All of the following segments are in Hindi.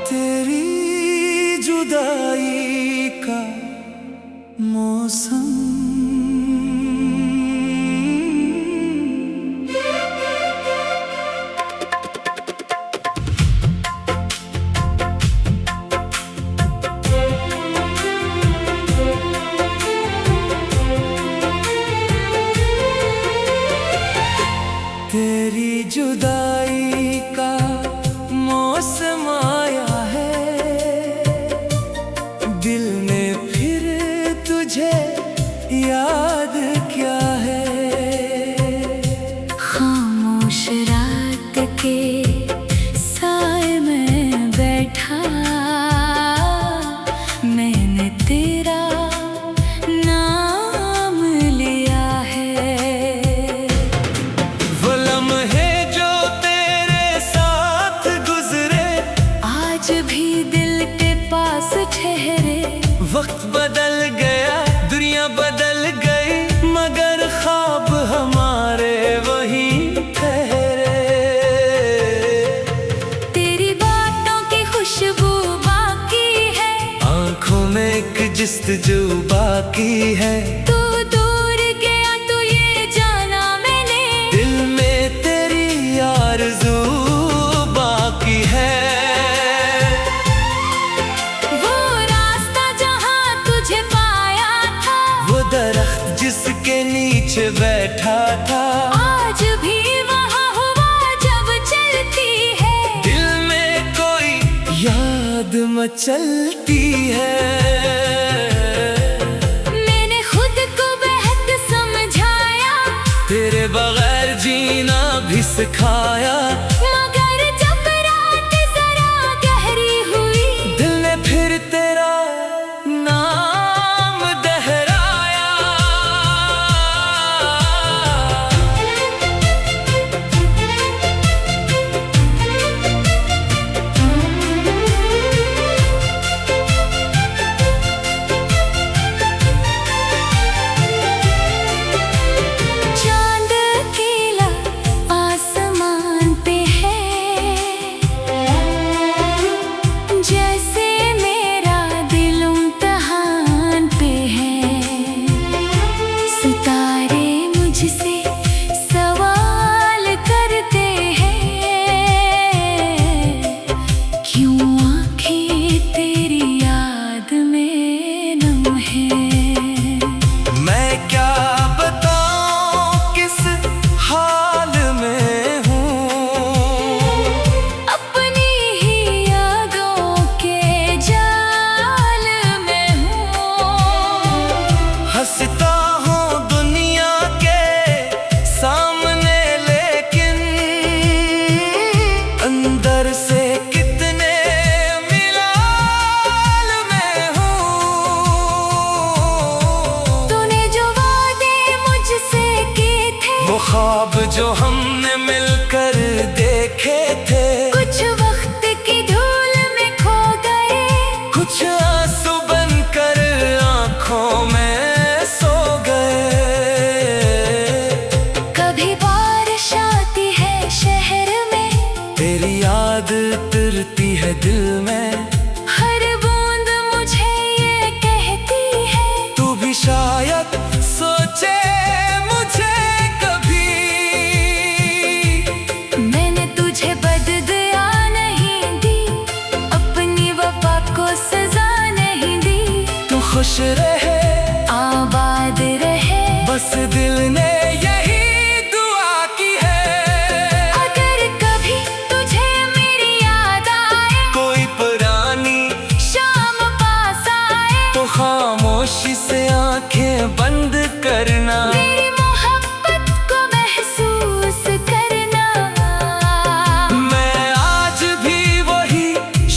तेरी जुदाई का मौसम तेरी जुदाई का मौसम आया है, दिल में फिर तुझे याद क्या है। खामोश रात के साए में बैठा मैंने तेरा नाम लिया है। वो लम्हे जो तेरे साथ गुजरे आज भी दिल के पास ठहरे। वक्त बदल गया, दुनिया बदल गई, मगर ख्वाब हमारे वही ठहरे। तेरी बातों की खुशबू बाकी है, आंखों में एक जिस्तजू बाकी है। तू दूर गया तो ये जाना मैंने, दिल में तेरी आरज़ू बाकी है। वो रास्ता जहाँ तुझे पाया था, वो दरख्त जिसके नीचे बैठा था, आज भी वहाँ हुआ जब चलती है। दिल में कोई याद मचलती है। मैंने खुद को बेहद समझाया, तेरे बगैर जीना भी सिखाया, मगर जब रात जरा गहरी हुई, दिल ने फिर तेरा नाम दोहराया। चांद अकेला आसमान पे है, जैसे मेरा दिल इम्तिहान पे है। सितारे मुझसे सवाल करते हैं, क्यों आँखें तेरी याद में नम है। मैं क्या बताऊं किस हाल में हूँ, अपनी ही यादों के जाल में हूँ। हंसता हूँ दुनिया के सामने, लेकिन अंदर से कितने मिलाल में हूँ। तूने जो वादे मुझसे किए थे, वो ख्वाब जो हमने मिलकर देखे थे, कुछ वक्त की धूल में खो गए। कुछ आंसू बनकर आंखों में सो गए। कभी बारिश आती है शहर में, तेरी याद उतरती है दिल में, हर बूंद मुझे ये कहती है, तू भी शायद सोचे मुझे कभी। मैंने तुझे बददुआ नहीं दी, अपनी वफा को सजा नहीं दी। तू खुश रहे, आबाद रहे, बस दिल ने यही दुआ की है। अगर कभी तुझे मेरी याद आए, कोई पुरानी शाम पास आए, तो खामोशी से आंखें बंद करना, मेरी मोहब्बत को महसूस करना। मैं आज भी वही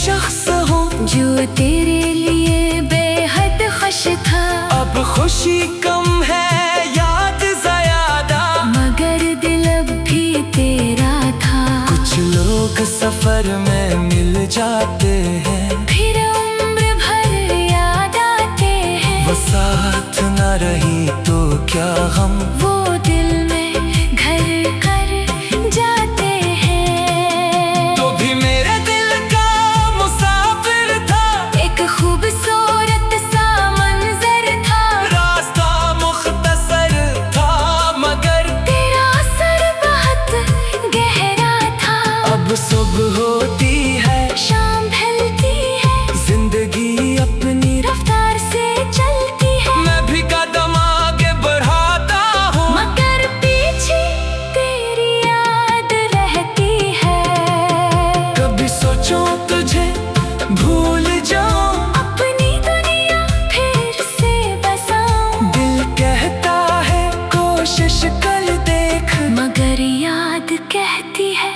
शख्स हूँ जो तेरे लिए बेहद खुश था। अब खुशी कम है, याद ज्यादा, मगर दिल अब भी तेरा था। कुछ लोग सफर में मिल जाते हैं, फिर उम्र भर याद जाऊं, अपनी दुनिया फिर से बसाऊं। दिल कहता है कोशिश कर देख, मगर याद कहती है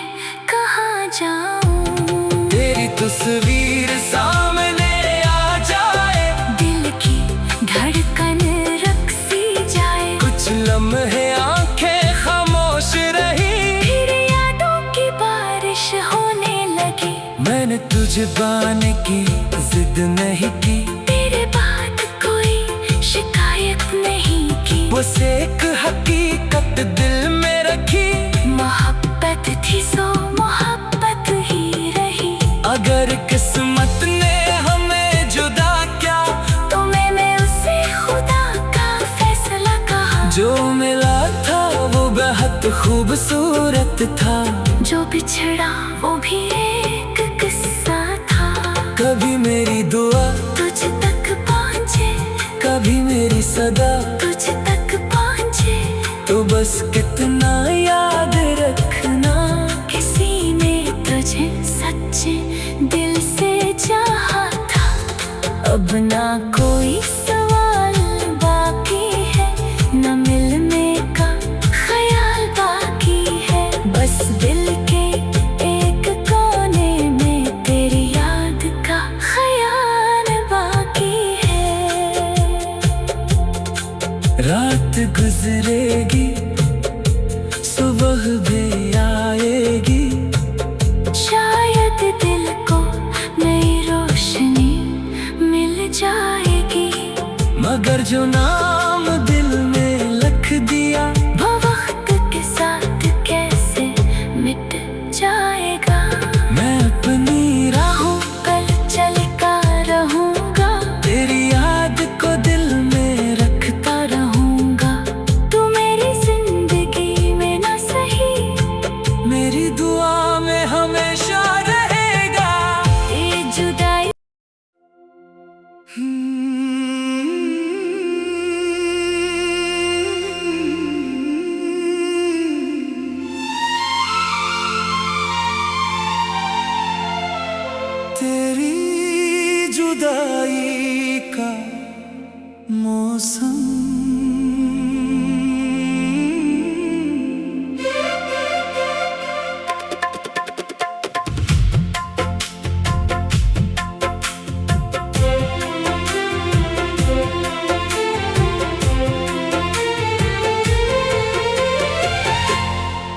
कहाँ जाऊं। तेरी तस्वीर सामने आ जाए, दिल की धड़कन रुक सी जाए। कुछ लम्हे आंखें खामोश रही, फिर यादों की बारिश होने लगी। मैंने तुझे पाने की जिद नहीं की, तेरे बाद कोई शिकायत नहीं की। बस एक हकीकत दिल में रखी, मोहब्बत थी सो मोहब्बत ही रही। अगर किस्मत ने हमें जुदा किया, तो मैंने उसे खुदा का फैसला कहा। जो मिला था वो बेहद खूबसूरत था, जो बिछड़ा वो भी एक किस्सा था। कभी मेरी दुआ तुझ तक पहुँचे, कभी मेरी सदा, तुझ तक पहुँचे। तो बस कितना याद रखना, किसी ने तुझे सच्चे दिल से चाहा था। अब ना कोई सवाल बाकी है, न मिलने का ख्याल बाकी है। बस दिल के एक कोने में तेरी याद का ख्याल बाकी है। रात गुजरेगी सुबह भी आएगी, शायद दिल को नई रोशनी मिल जाएगी। मगर जो नाम दिल में लिख दिया, वो वक्त के साथ कैसे मिट जाएगा। मैं अपनी राहों कल चलता रहूंगा, तेरी याद को दिल में रखता रहूंगा। तू मेरी जिंदगी में ना सही, मेरी दुआ में हमेशा रहेगा। ये जुदाई तेरी जुदाई का मौसम,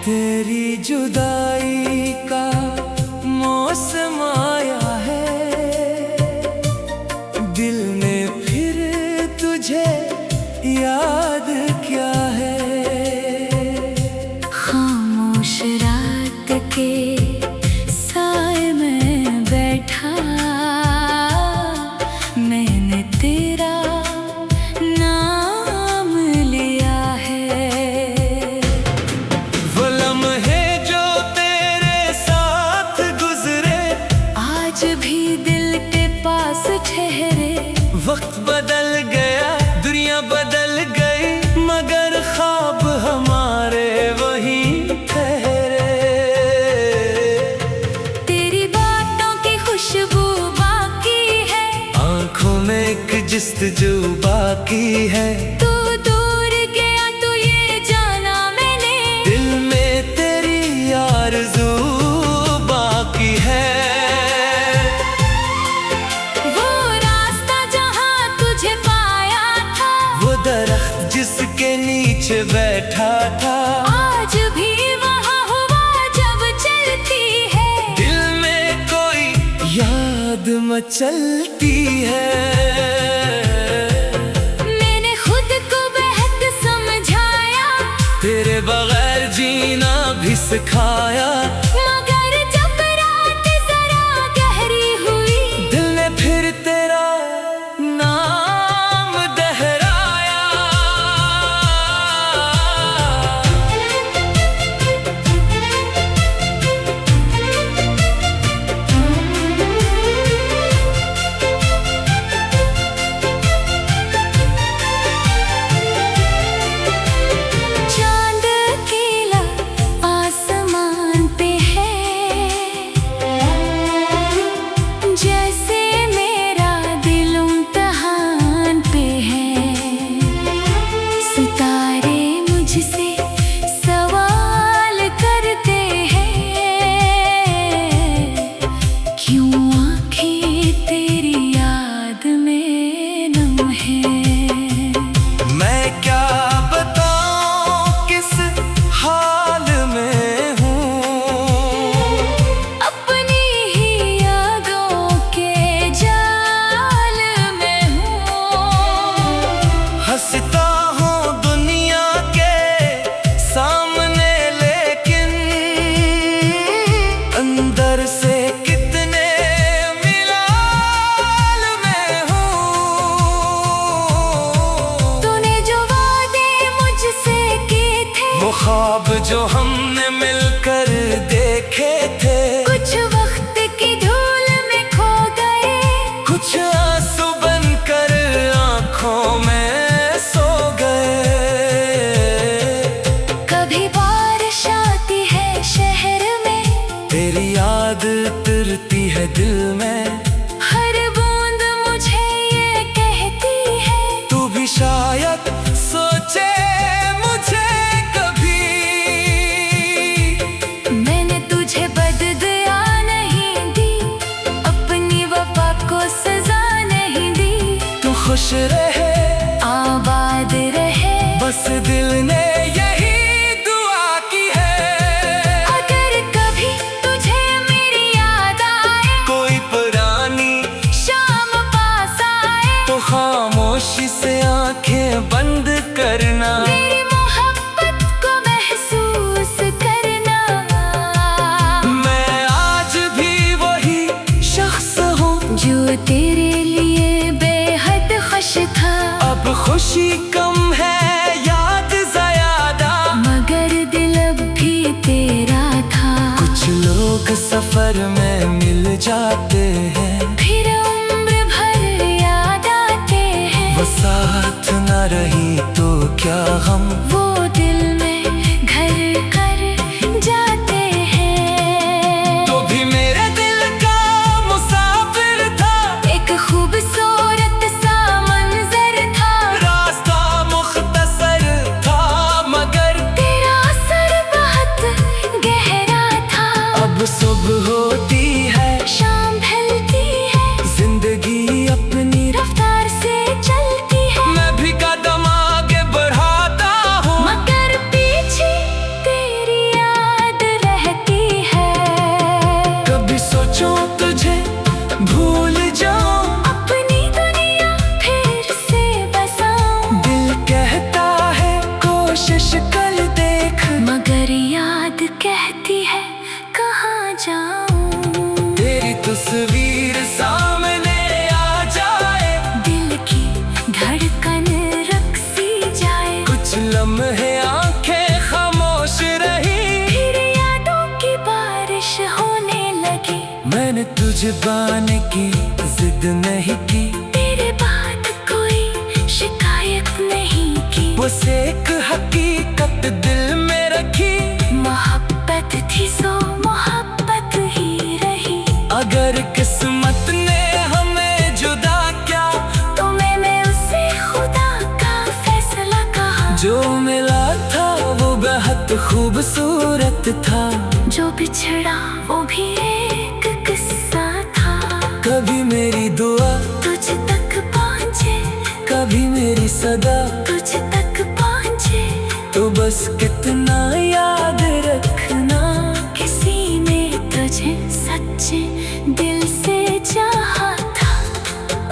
तेरी जुदाई का मौसम आया है, दिल ने फिर तुझे याद क्या है। खामोश रात के साए में बैठा, मैंने तेरा नाम लिया है। वो लम्हे जो तेरे साथ गुजरे, आज भी दिल के पास ठहरे। वक्त बदल गया, दुनिया बदल गई, मगर ख्वाब हमारे वही ठहरे। तेरी बातों की खुशबू बाकी है, आंखों में एक जिस्तजू बाकी है, तू दूर गया तो ये जाना मैंने। दिल में तेरी आरज़ू बाकी है। वो रास्ता जहाँ तुझे पाया था, वो दरख्त जिसके नीचे बैठा था, आज भी वहाँ हुआ जब चलती है। दिल में कोई याद मचलती है। मैंने खुद को बेहद समझाया, तेरे बगैर जीना भी सिखाया, मगर जब रात जरा गहरी हुई, दिल ने फिर तेरा नाम दोहराया। ख्वाब जो हमने मिलकर देखे थे, कुछ वक्त की धूल में खो गए, कुछ आंसू बनकर आंखों में सो गए। कभी बारिश आती है शहर में, तेरी याद उतरती है दिल में, हर बूंद मुझे ये कहती है, तू भी शायद सोचे मुझे कभी। मैंने तुझे बददुआ नहीं दी, अपनी वफा को सजा नहीं दी। तू खुश रहे, आबाद रहे, बस दिल ने यही दुआ की है। अगर कभी तुझे मेरी याद आए, कोई पुरानी शाम पास आए, तो खामोशी से आंखें बंद करना, मेरी मोहब्बत को महसूस करना। मैं आज भी वही शख्स हूँ जो तेरे लिए बेहद खुश था, अब खुशी कम है याद ज्यादा, मगर दिल अब भी तेरा था। कुछ लोग सफर में मिल जाते हैं, फिर उम्र भर याद आते हैं, वो साथ न रही तो क्या हम, वो दिल में घर कर जाते हैं। तो भी मेरे दिल का मुसाफिर था, एक खूबसूरत सा मंजर था, रास्ता मुख्तसर था मगर तेरा असर बहुत गहरा था। अब सुबह होती है, शाम ढलती है, जिंदगी अपनी रफ्तार से चलती है, मैं भी कदम आगे बढ़ाता हूँ, मगर पीछे तेरी याद रहती है। कभी सोचूं तुझे भूल जाऊं, अपनी दुनिया फिर से बसाऊं, दिल कहता है कोशिश कर देख, मगर याद कहती है कहाँ जाऊं। तेरी तस्वीर सामने आ जाए, दिल की धड़कन रुक सी जाए, कुछ लम्हे आंखें खामोश रही, फिर यादों की बारिश होने लगी। मैंने तुझे पाने की जिद नहीं की, तेरे बाद कोई शिकायत नहीं की, बस एक हकीकत दिल में रखी, मोहब्बत थी सो मोहब्बत ही रही। अगर किस्मत ने हमें जुदा किया, तो मैंने उसे खुदा का फैसला कहा, जो मिला था वो बेहद खूबसूरत था, जो बिछड़ा वो भी एक किस्सा था। कभी मेरी दुआ तुझ तक पहुँचे, कभी मेरी सदा, तुझ तक पहुँचे, तो बस कितना याद रखना, किसी ने तुझे सच्चे दिल से चाहा था।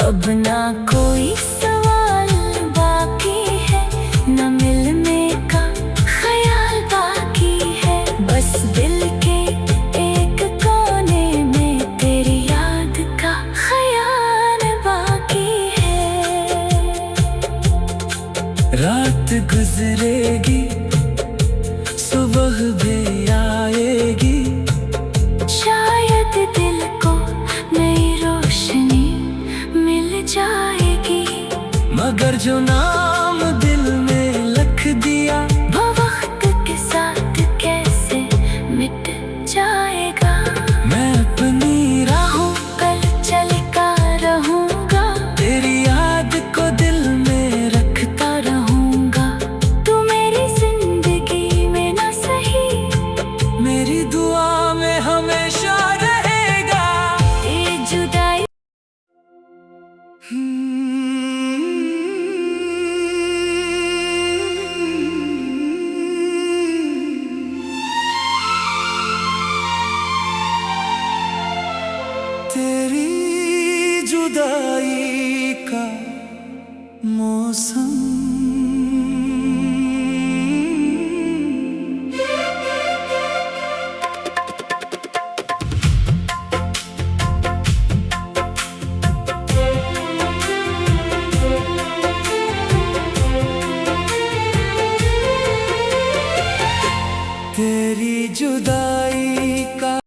अब ना कोई सवाल बाकी है, न मिलने का ख्याल बाकी है, बस दिल के एक कोने में तेरी याद का ख्याल बाकी है। रात गुजरेगी सुबह भी आएगी, शायद दिल को नई रोशनी मिल जाएगी, मगर जो नाम दिल में लिख दिया, वो वक्त के साथ कैसे मिट जाएगा। मैं अपनी राहों कल चलता रहूंगा, तेरी याद को दिल में रखता रहूंगा, तू मेरी जिंदगी में ना सही, मेरी दुआ में हमेशा रहेगा। ये जुदाई तेरी जुदाई